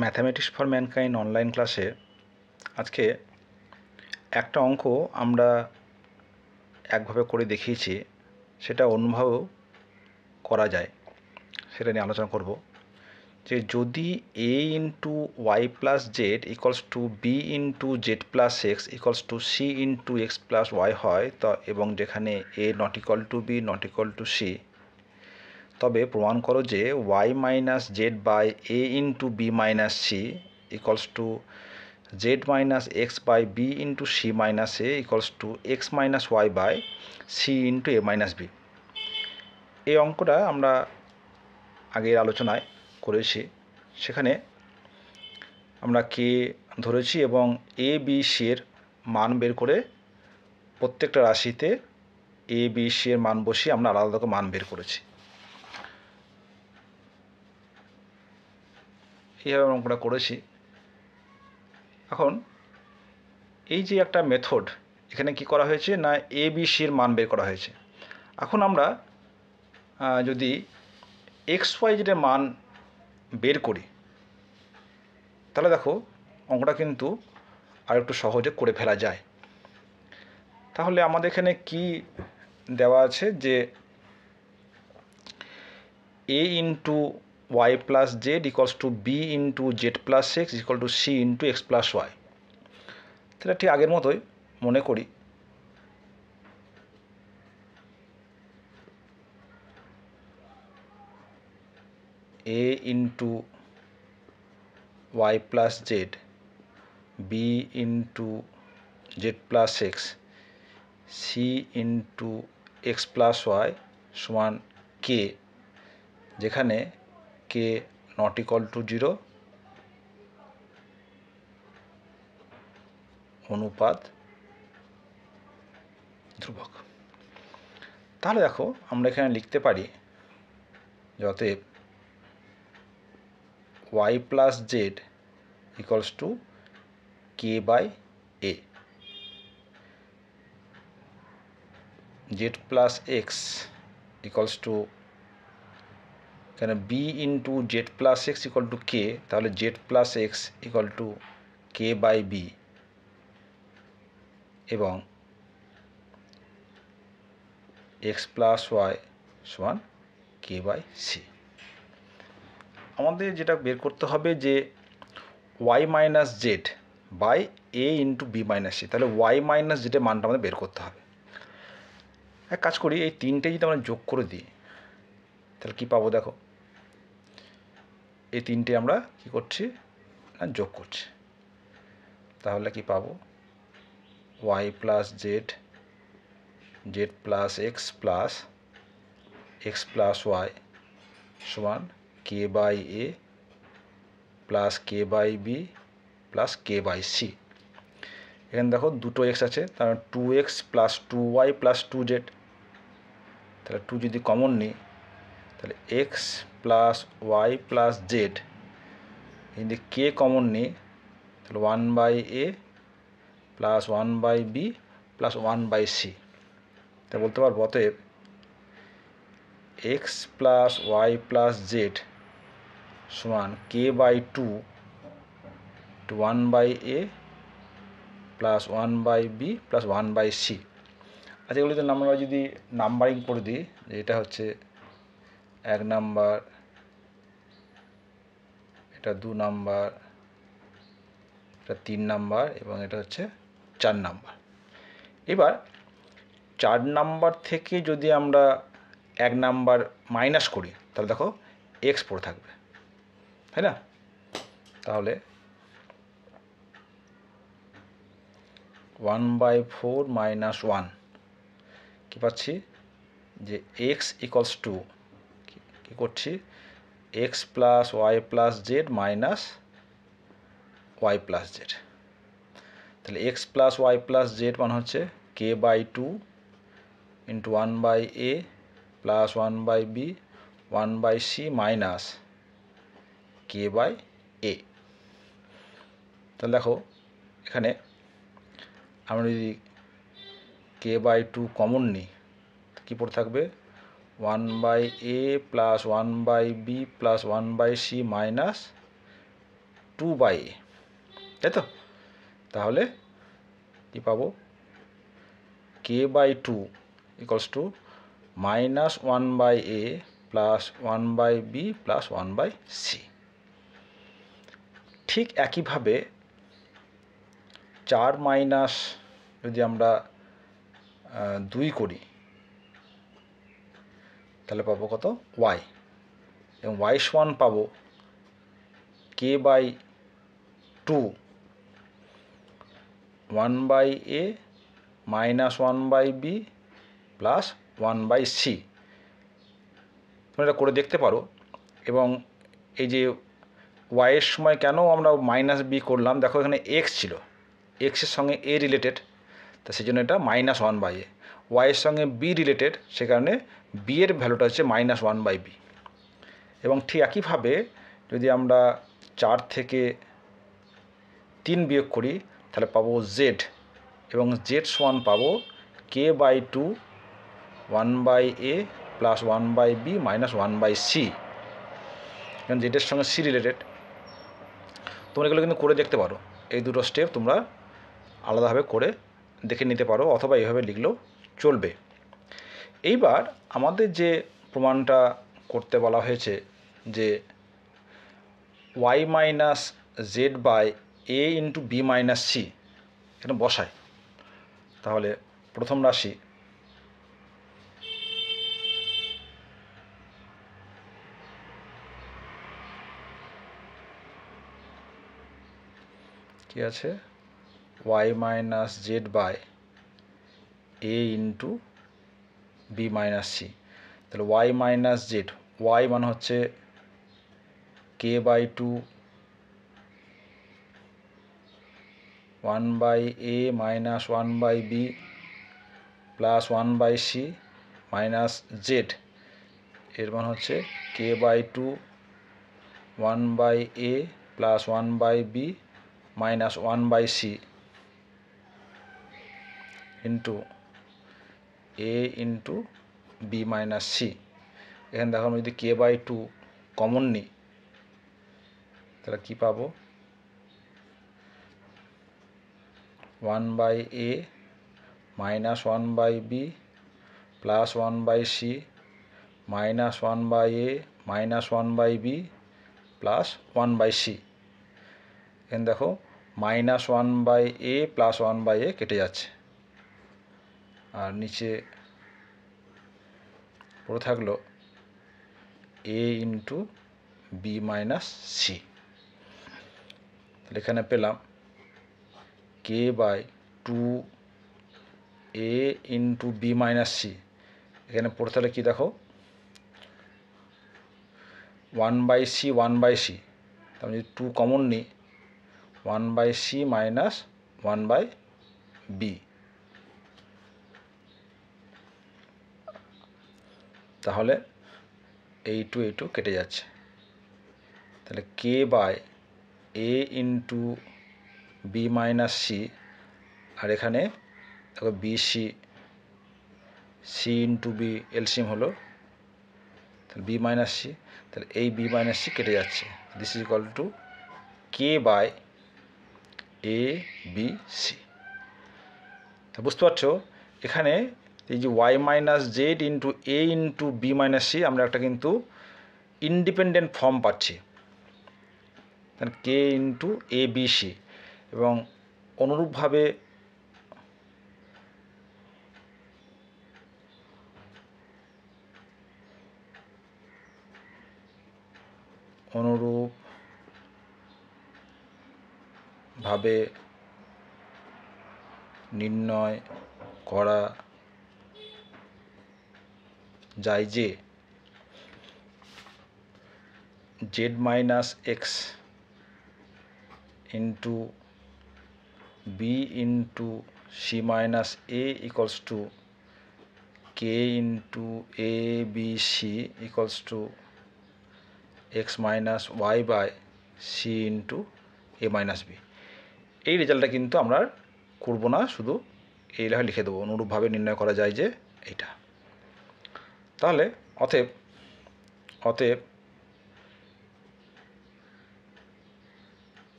Mathematics for mankind online ক্লাসে আজকে একটা অঙ্ক আমরা একভাবে করে দেখিয়েছি, সেটা অন্যভাবেও করা যায়, সেটা নিয়ে আলোচনা করব। যে যদি a into y plus z equals to b into z plus x equals to c into x plus y হয়, তো এবং যেখানে a not equal to b not equal to c, তবে প্রমাণ করো যে y minus z by a into b minus c equals to z minus x by b into c minus a equals to x minus y by c into a minus b. এই অঙ্কটা আমরা আগের আলোচনায় করেছি। সেখানে আমরা কে ধরেছি এবং এ বি সি এর মান বের করে প্রত্যেকটা রাশিতে এ বি সি এর মান বসিয়ে আমরা আলাদা আলাদা মান বের করেছি। এইভাবে অঙ্কটা করেছি। এখন এই যে একটা মেথড, এখানে কি করা হয়েছে না এ বি সি এর মান বের করা হয়েছে। এখন আমরা যদি এক্স ওয়াই জেডের মান বের করি, তাহলে দেখো অঙ্কটা কিন্তু আর একটু সহজে করে ফেলা যায়। তাহলে আমাদের এখানে কি দেওয়া আছে যে a into y plus z equals to b into z plus x equal to c into x plus y. তাহলে ঠিক আগের মতোই মনে করি। A into y plus z b into z plus x c into x plus y সমান k, যেখানে k not equal to zero অনুপাত ধ্রুবক। তাহলে দেখো আমরা এখানে লিখতে পারি অতএব y plus z equals to k by a, Z plus x equals to এখানে b into z plus x equal to k, তাহলে z plus x equal to k by b, এবং এক্স প্লাস ওয়াই সমান k by C. আমাদের যেটা বের করতে হবে যে y minus z by a into b minus c, তাহলে ওয়াই মাইনাস জেডের মানটা আমাদের বের করতে হবে। এক কাজ করি, এই তিনটে যদি আমরা যোগ করে দিই তাহলে কী পাবো দেখো, এই তিনটে আমরা কি করছি না যোগ করছি। তাহলে কি পাবো, y plus z z plus x plus y সমান k by a plus k by b plus k by c. এখানে দেখো দুটো এক্স আছে, তাহলে two x plus two y plus two z, তাহলে টু যদি কমন নিই তাহলে x plus y plus z, যদি কে কমন নিই তাহলে one by a plus one by b plus one by c. তা বলতে পারবো অতএব x plus y plus z সমান k by two one by a plus one by b plus one by c. আচ্ছা, এগুলিতে আমরা যদি নাম্বারিং করে দিই, যে এটা হচ্ছে এক নাম্বার, এটা দু নাম্বার, এটা তিন নাম্বার এবং এটা হচ্ছে চার নাম্বার। এবার চার নাম্বার থেকে যদি আমরা এক নাম্বার মাইনাস করি তাহলে দেখো এক্স পড়ে থাকবে, তাই না? তাহলে one by four minus one কী পাচ্ছি, যে এক্স ইকুয়ালস টু কী করছি, x plus y plus z minus y plus z. তাহলে x plus y plus z মানে হচ্ছে k by two into one by a plus one by b one by c minus k by a. তাহলে দেখো এখানে আমরা যদি কে by two common নিই কী পড়ে থাকবে, one by a plus one by b plus one by c minus 2/a, তাই তো? তাহলে কি পাবো? k/2 equals to -1/a plus 1/b plus 1/c। ঠিক একইভাবে 4 মাইনাস যদি আমরা 2 করি তাহলে পাবো কত? y, এবং y সমান পাবো k/2 1/a minus 1/b plus 1/c। তোমরা এটা করে দেখতে পারো। এবং এই যে y এর সময় কেন আমরা -b করলাম, দেখো এখানে x ছিল, x এর সঙ্গে a রিলেটেড, তা সেই জন্য এটা -1/a। y এর সঙ্গে b রিলেটেড, সে কারণে b এর ভ্যালুটা হচ্ছে -1/b। এবং ঠিক একইভাবে যদি আমরা 4 থেকে 3 বিয়োগ করি তাহলে পাবো z, এবং z সমান পাবো k/2 1/a plus 1/b minus 1/c, কারণ জেডের সঙ্গে c রিলেটেড। তোমরা এগুলো কিন্তু করে দেখতে পারো। এই দুটো স্টেপ তোমরা আলাদাভাবে করে দেখে নিতে পারো, অথবা এইভাবে লিখলেও চলবে। এইবার আমাদের যে প্রমাণটা করতে বলা হয়েছে যে y minus z by a into b minus c, এটা বসায়। তাহলে প্রথম রাশি কি আছে? y minus z by a into b minus c. তাহলে y মাইনাস জেড, y মানে হচ্ছে k/2 1/a minus 1/b plus 1/c minus Z, এর মান হচ্ছে k/2 1/a plus 1/b minus 1/c into a into b minus c. এখানে দেখো আমি যদি k/2 কমন নিই তাহলে কী পাবো? 1/a minus 1/b plus 1/c minus 1/a minus 1/b plus 1/c। এখানে দেখো -1/a প্লাস 1/a কেটে যাচ্ছে, আর নিচে পড়ে থাকলো a into b minus c. তাহলে এখানে পেলাম k/2a into b minus c. এখানে পড়ে থাকলে কী দেখো? 1/c 1/c, তাহলে যদি 2 কমন নিই 1/c মাইনাস 1/b, তাহলে এই টু কেটে যাচ্ছে। তাহলে k/a into b minus c, আর এখানে দেখো b c, c into b LCM হলো, তাহলে বি মাইনাস সি, তাহলে এই বি মাইনাস সি কেটে যাচ্ছে। This is equal to k/a/b/c। তা বুঝতে পারছো এখানে এই যে y minus z into a into b minus c, আমরা একটা কিন্তু ইন্ডিপেন্ডেন্ট ফর্ম পাচ্ছি, k ইন্টু a/b/c। এবং অনুরূপভাবে নির্ণয় করা যায় যে z minus x into b into c minus a equals to k into a b c equals to x minus y by c into a minus b. এই রেজাল্টটা কিন্তু আমরা করবো না, শুধু এই লেখা লিখে দেবো, অনুরূপভাবে নির্ণয় করা যায় যে এইটা। তাহলে অতএব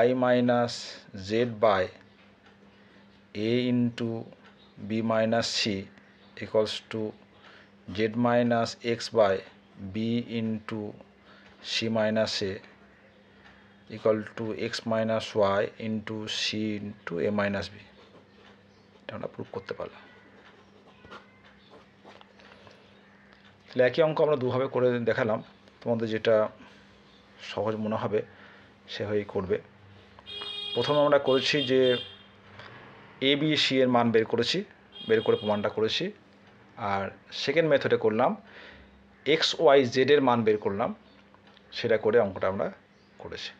y minus z by a into b minus c equals to z minus x by b into c minus a equal to x minus y into c into a minus b. এটা আমরা prove করতে পারলাম। তাহলে একই অঙ্ক আমরা দুভাবে করে দেখালাম, তোমাদের যেটা সহজ মনে হবে সেভাবেই করবে। প্রথমে আমরা করেছি যে এ বি সি এর মান বের করে প্রমাণটা করেছি। আর সেকেন্ড মেথডে করলাম এক্স ওয়াই জেড এর মান বের করলাম, সেটা করে অঙ্কটা আমরা করেছি।